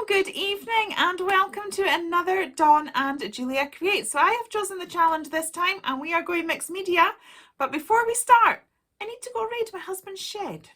Well, good evening and welcome to another Dawn and Julia Create. So I have chosen the challenge this time and we are going mixed media. But before we start, I need to go raid my husband's shed.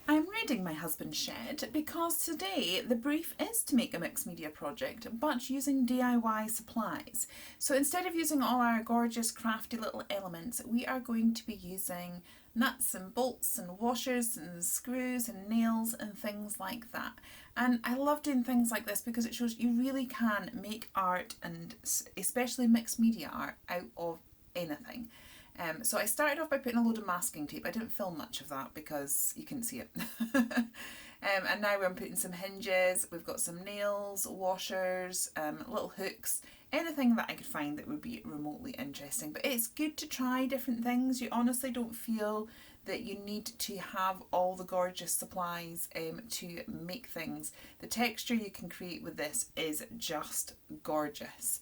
I'm raiding my husband's shed because today the brief is to make a mixed media project, but using DIY supplies. So instead of using all our gorgeous crafty little elements, we are going to be using nuts and bolts and washers and screws and nails and things like that. And I love doing things like this because it shows you really can make art, and especially mixed media art, out of anything. So I started off by putting a load of masking tape. I didn't film much of that because you couldn't see it. And now I'm putting some hinges, we've got some nails, washers, little hooks, anything that I could find that would be remotely interesting. But it's good to try different things. You honestly don't feel that you need to have all the gorgeous supplies to make things. The texture you can create with this is just gorgeous.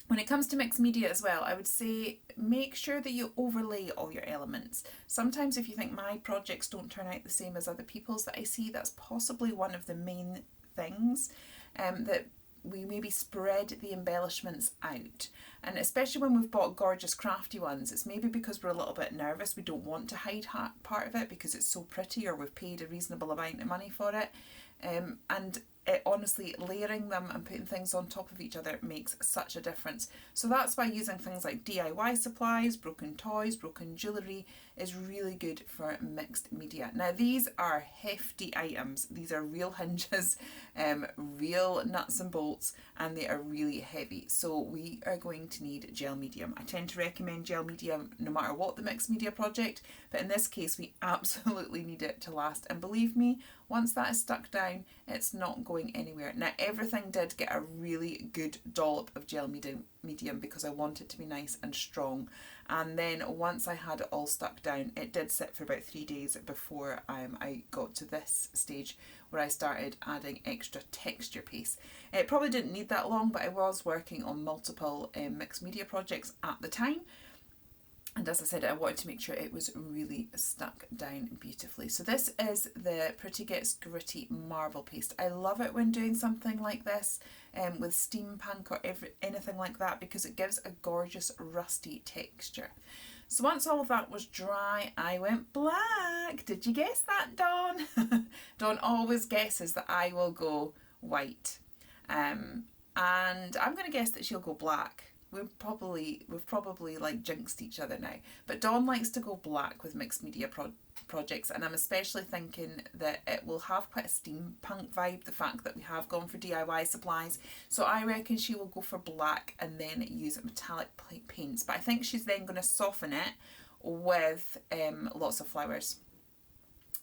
When it comes to mixed media as well, I would say make sure that you overlay all your elements. Sometimes if you think my projects don't turn out the same as other people's that I see, that's possibly one of the main things, that we maybe spread the embellishments out. And especially when we've bought gorgeous crafty ones, it's maybe because we're a little bit nervous, we don't want to hide part of it because it's so pretty or we've paid a reasonable amount of money for it. And honestly, layering them and putting things on top of each other makes such a difference. So that's why using things like DIY supplies, broken toys, broken jewellery is really good for mixed media. Now these are hefty items. These are real hinges, real nuts and bolts, and they are really heavy. So we are going to need gel medium. I tend to recommend gel medium no matter what the mixed media project, but in this case we absolutely need it to last. And believe me, once that is stuck down, it's not going anywhere. Now everything did get a really good dollop of gel medium because I want it to be nice and strong. And then once I had it all stuck down, it did sit for about 3 days before I got to this stage where I started adding extra texture paste. It probably didn't need that long, but I was working on multiple mixed media projects at the time. And as I said, I wanted to make sure it was really stuck down beautifully. So this is the Pretty Gets Gritty marble paste. I love it when doing something like this with steampunk or anything like that because it gives a gorgeous rusty texture. So once all of that was dry, I went black. Did you guess that, Dawn? Dawn always guesses that I will go white. And I'm going to guess that she'll go black. We've probably like jinxed each other now. But Dawn likes to go black with mixed media projects, and I'm especially thinking that it will have quite a steampunk vibe, the fact that we have gone for DIY supplies. So I reckon she will go for black and then use metallic paints. But I think she's then going to soften it with lots of flowers.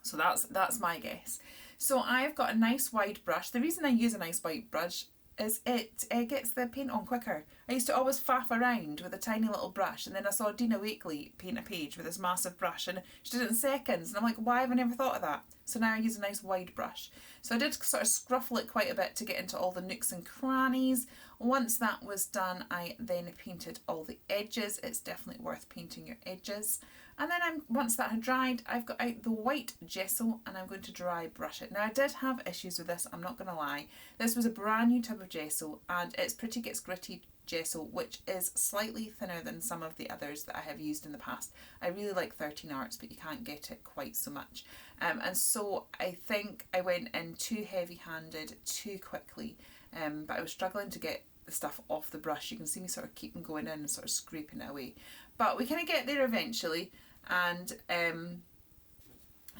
So that's my guess. So I've got a nice wide brush. The reason I use a nice wide brush is it gets the paint on quicker. I used to always faff around with a tiny little brush, and then I saw D.I.Y paint a page with this massive brush and she did it in seconds, and I'm like, why have I never thought of that? So now I use a nice wide brush. So I did sort of scruffle it quite a bit to get into all the nooks and crannies. Once that was done, I then painted all the edges. It's definitely worth painting your edges. And then once that had dried, I've got out the white gesso and I'm going to dry brush it. Now I did have issues with this, I'm not going to lie. This was a brand new tub of gesso and it's Pretty Gets Gritty gesso, which is slightly thinner than some of the others that I have used in the past. I really like 13 Arts, but you can't get it quite so much. And so I think I went in too heavy-handed, too quickly, but I was struggling to get the stuff off the brush. You can see me sort of keeping going in and sort of scraping it away. But we kind of get there eventually. And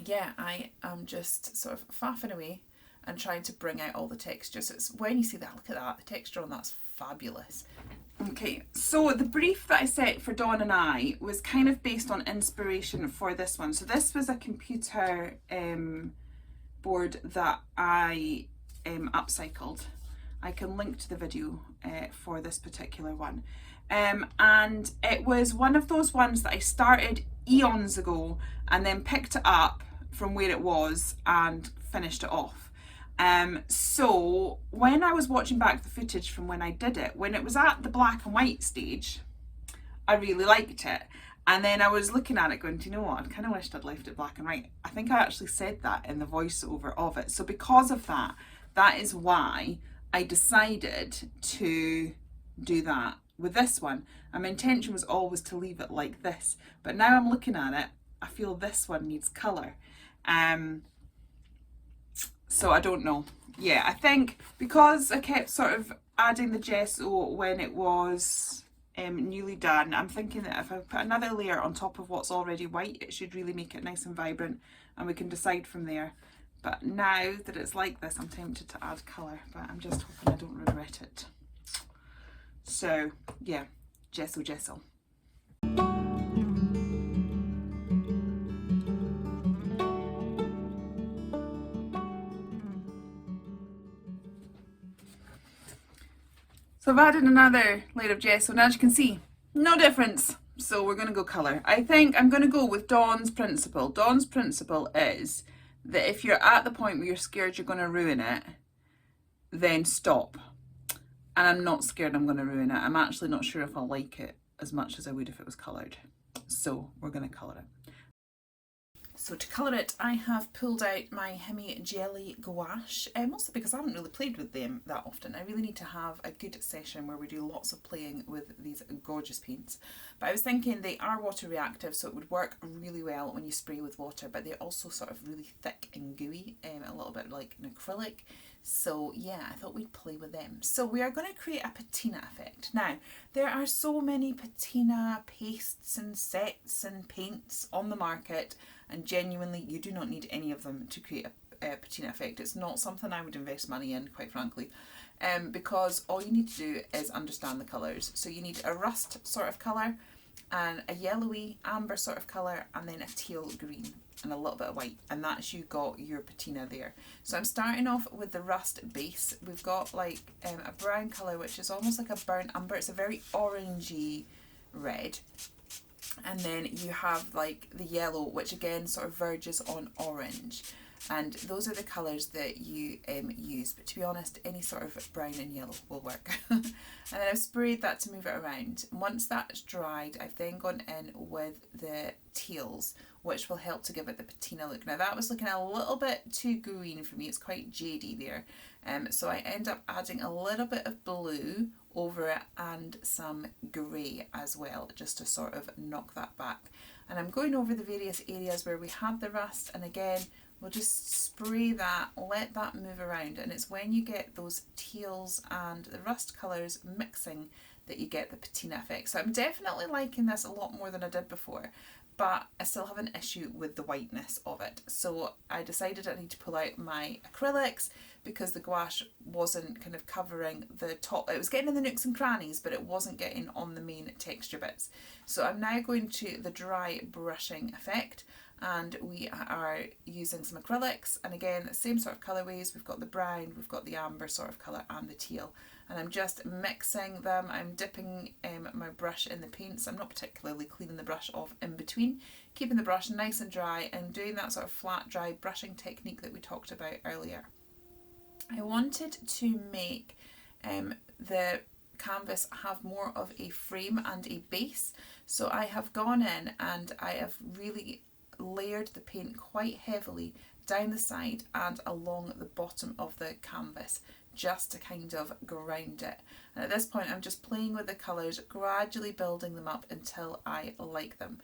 yeah, I am just sort of faffing away and trying to bring out all the textures. It's when you see that, look at that, the texture on that's fabulous. Okay, so the brief that I set for Dawn and I was kind of based on inspiration for this one. So this was a computer board that I upcycled. I can link to the video for this particular one. And it was one of those ones that I started eons ago and then picked it up from where it was and finished it off. So when I was watching back the footage from when I did it, when it was at the black and white stage, I really liked it. And then I was looking at it going, do you know what? I kind of wished I'd left it black and white. I think I actually said that in the voiceover of it. So because of that, that is why I decided to do that with this one. And my intention was always to leave it like this. But now I'm looking at it, I feel this one needs colour. So I don't know. Yeah, I think because I kept sort of adding the gesso when it was newly done, I'm thinking that if I put another layer on top of what's already white, it should really make it nice and vibrant, and we can decide from there. But now that it's like this, I'm tempted to add colour, but I'm just hoping I don't regret it. So yeah, gesso. So I've added another layer of gesso, and as you can see, no difference. So we're going to go colour. I think I'm going to go with Dawn's principle. Dawn's principle is that if you're at the point where you're scared you're going to ruin it, then stop. And I'm not scared I'm going to ruin it. I'm actually not sure if I'll like it as much as I would if it was coloured. So we're going to colour it. So to colour it, I have pulled out my Hemi Jelly Gouache, mostly because I haven't really played with them that often. I really need to have a good session where we do lots of playing with these gorgeous paints. But I was thinking they are water reactive, so it would work really well when you spray with water, but they're also sort of really thick and gooey, a little bit like an acrylic. So yeah, I thought we'd play with them. So we are going to create a patina effect. Now, there are so many patina pastes and sets and paints on the market, and genuinely you do not need any of them to create a patina effect. It's not something I would invest money in, quite frankly, because all you need to do is understand the colours. So you need a rust sort of colour, and a yellowy amber sort of colour, and then a teal green and a little bit of white, and that's you got your patina there. So I'm starting off with the rust base. We've got like a brown colour which is almost like a burnt umber. It's a very orangey red. And then you have like the yellow, which again sort of verges on orange. And those are the colours that you use. But to be honest, any sort of brown and yellow will work. And then I've sprayed that to move it around. Once that's dried, I've then gone in with the teals, which will help to give it the patina look. Now that was looking a little bit too green for me. It's quite jadey there. So I end up adding a little bit of blue over it and some grey as well, just to sort of knock that back. And I'm going over the various areas where we had the rust, and again we'll just spray that, let that move around, and it's when you get those teals and the rust colours mixing that you get the patina effect. So I'm definitely liking this a lot more than I did before, but I still have an issue with the whiteness of it. So I decided I need to pull out my acrylics because the gouache wasn't kind of covering the top. It was getting in the nooks and crannies, but it wasn't getting on the main texture bits. So I'm now going to the dry brushing effect, and we are using some acrylics, and again the same sort of colourways. We've got the brown, we've got the amber sort of colour, and the teal, and I'm just mixing them. I'm dipping my brush in the paints. I'm not particularly cleaning the brush off in between, keeping the brush nice and dry and doing that sort of flat dry brushing technique that we talked about earlier. I wanted to make the canvas have more of a frame and a base, so I have gone in and I have really layered the paint quite heavily down the side and along the bottom of the canvas, just to kind of ground it. And at this point I'm just playing with the colours, gradually building them up until I like them.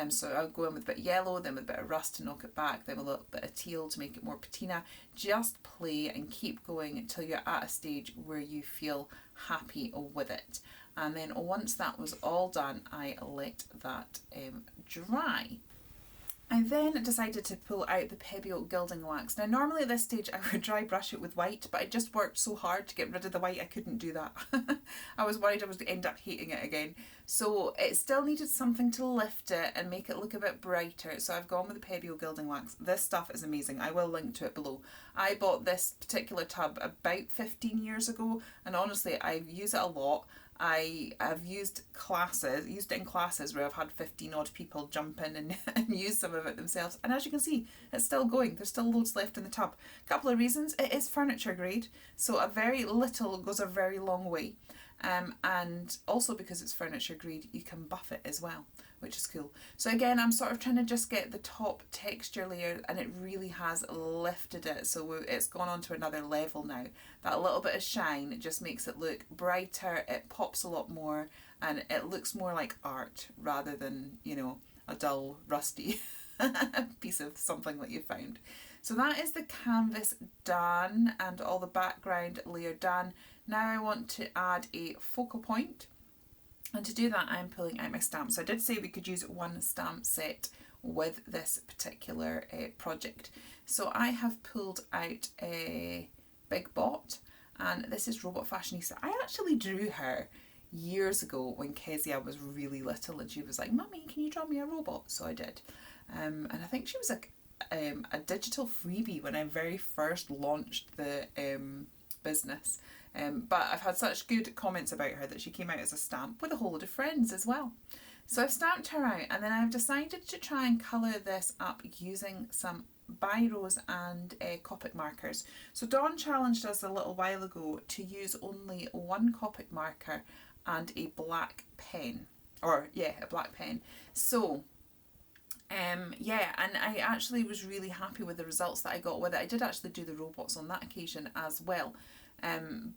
So I'll go in with a bit of yellow, then with a bit of rust to knock it back, then with a little bit of teal to make it more patina. Just play and keep going until you're at a stage where you feel happy with it. And then once that was all done, I let that dry. I then decided to pull out the Pebeo gilding wax. Now normally at this stage I would dry brush it with white, but I just worked so hard to get rid of the white I couldn't do that. I was worried I was going to end up hating it again. So it still needed something to lift it and make it look a bit brighter, so I've gone with the Pebeo gilding wax. This stuff is amazing. I will link to it below. I bought this particular tub about 15 years ago, and honestly I use it a lot. I have used it in classes where I've had 15 odd people jump in and use some of it themselves, and as you can see it's still going. There's still loads left in the tub. A couple of reasons: it is furniture grade, so a very little goes a very long way, and also because it's furniture grade you can buff it as well, which is cool. So again, I'm sort of trying to just get the top texture layer, and it really has lifted it. So it's gone on to another level now. That little bit of shine, it just makes it look brighter, it pops a lot more, and it looks more like art rather than, you know, a dull, rusty piece of something that you found. So that is the canvas done and all the background layer done. Now I want to add a focal point, and to do that I'm pulling out my stamps. So I did say we could use one stamp set with this particular project. So I have pulled out a Big Bot, and this is Robot Fashionista. I actually drew her years ago when Kezia was really little, and she was like, "Mummy, can you draw me a robot?" So I did. And I think she was a digital freebie when I very first launched the business. But I've had such good comments about her that she came out as a stamp with a whole load of friends as well. So I've stamped her out, and then I've decided to try and colour this up using some biros and Copic markers. So Dawn challenged us a little while ago to use only one Copic marker and a black pen. A black pen. So yeah, and I actually was really happy with the results that I got with it. I did actually do the robots on that occasion as well.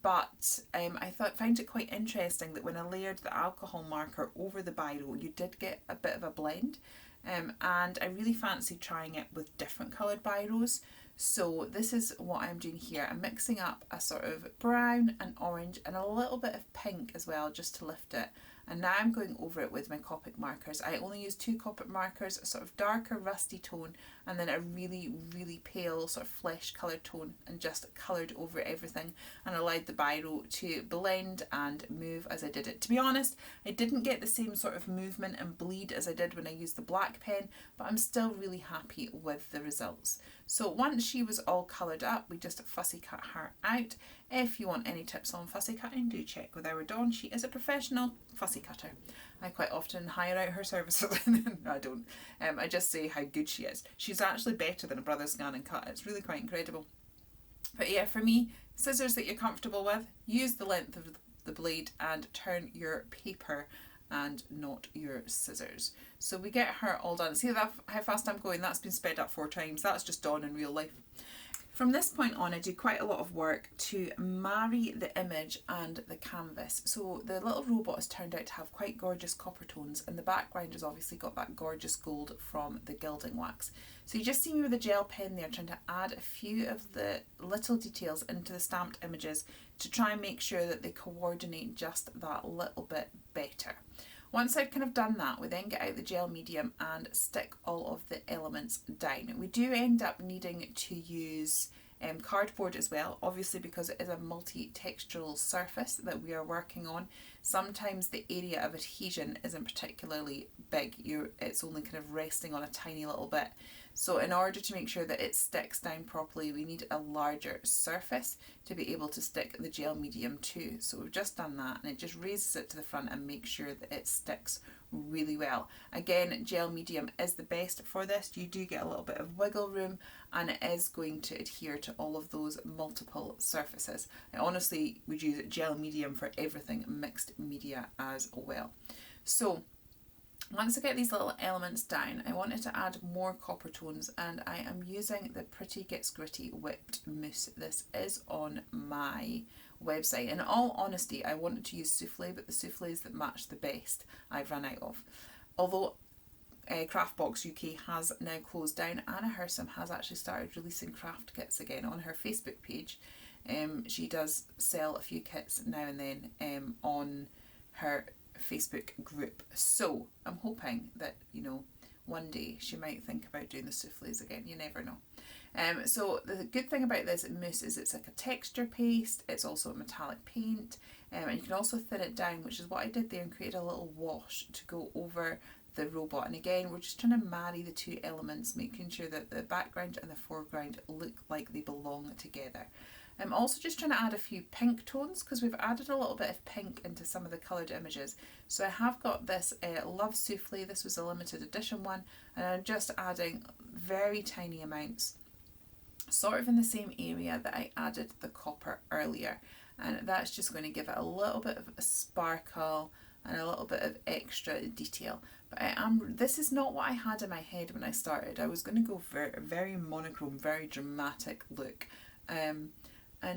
But I found it quite interesting that when I layered the alcohol marker over the biro, you did get a bit of a blend. And I really fancied trying it with different coloured biros. So this is what I'm doing here. I'm mixing up a sort of brown and orange and a little bit of pink as well, just to lift it. And now I'm going over it with my Copic markers. I only use 2 Copic markers, a sort of darker rusty tone, and then a really, really pale sort of flesh coloured tone, and just coloured over everything and allowed the biro to blend and move as I did it. To be honest, I didn't get the same sort of movement and bleed as I did when I used the black pen, but I'm still really happy with the results. So once she was all coloured up, we just fussy cut her out. If you want any tips on fussy cutting, do check with our Dawn. She is a professional fussy cutter. I quite often hire out her services. No, I don't. I just say how good she is. She's actually better than a brother scan and cut. It's really quite incredible. But yeah, for me, scissors that you're comfortable with, use the length of the blade and turn your paper and not your scissors. So we get her all done. See that how fast I'm going? That's been sped up 4 times. That's just Dawn in real life. From this point on, I do quite a lot of work to marry the image and the canvas. So the little robot has turned out to have quite gorgeous copper tones, and the background has obviously got that gorgeous gold from the gilding wax. So you just see me with a gel pen there trying to add a few of the little details into the stamped images to try and make sure that they coordinate just that little bit better. Once I've kind of done that, we then get out the gel medium and stick all of the elements down. We do end up needing to use cardboard as well, obviously because it is a multi-textural surface that we are working on. Sometimes the area of adhesion isn't particularly big, it's only kind of resting on a tiny little bit. So in order to make sure that it sticks down properly, we need a larger surface to be able to stick the gel medium to. So we've just done that, and it just raises it to the front and makes sure that it sticks really well. Again, gel medium is the best for this. You do get a little bit of wiggle room, and it is going to adhere to all of those multiple surfaces. I honestly would use gel medium for everything mixed media as well. So once I get these little elements down, I wanted to add more copper tones, and I am using the Pretty Gets Gritty Whipped Mousse. This is on my website. In all honesty, I wanted to use souffle, but the souffles that match the best I've run out of. Although Craftbox UK has now closed down, Anna Hersom has actually started releasing craft kits again on her Facebook page. She does sell a few kits now and then on her Facebook group. So I'm hoping that, you know, one day she might think about doing the souffles again. You never know. So the good thing about this mousse is it's like a texture paste. It's also a metallic paint, and you can also thin it down, which is what I did there, and create a little wash to go over the robot. And again, we're just trying to marry the two elements, making sure that the background and the foreground look like they belong together. I'm also just trying to add a few pink tones because we've added a little bit of pink into some of the coloured images. So I have got this Love Souffle. This was a limited edition one, and I'm just adding very tiny amounts, sort of in the same area that I added the copper earlier, and that's just going to give it a little bit of a sparkle and a little bit of extra detail. But this is not what I had in my head when I started. I was going to go very, very monochrome, very dramatic look. And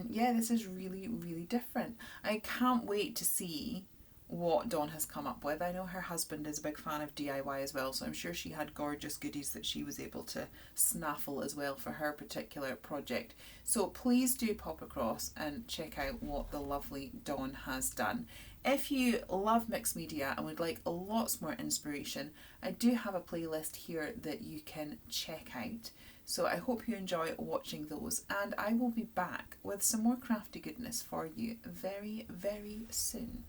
yeah, this is really, really different. I can't wait to see what Dawn has come up with. I know her husband is a big fan of DIY as well, so I'm sure she had gorgeous goodies that she was able to snaffle as well for her particular project. So please do pop across and check out what the lovely Dawn has done. If you love mixed media and would like lots more inspiration, I do have a playlist here that you can check out. So I hope you enjoy watching those, and I will be back with some more crafty goodness for you very, very soon.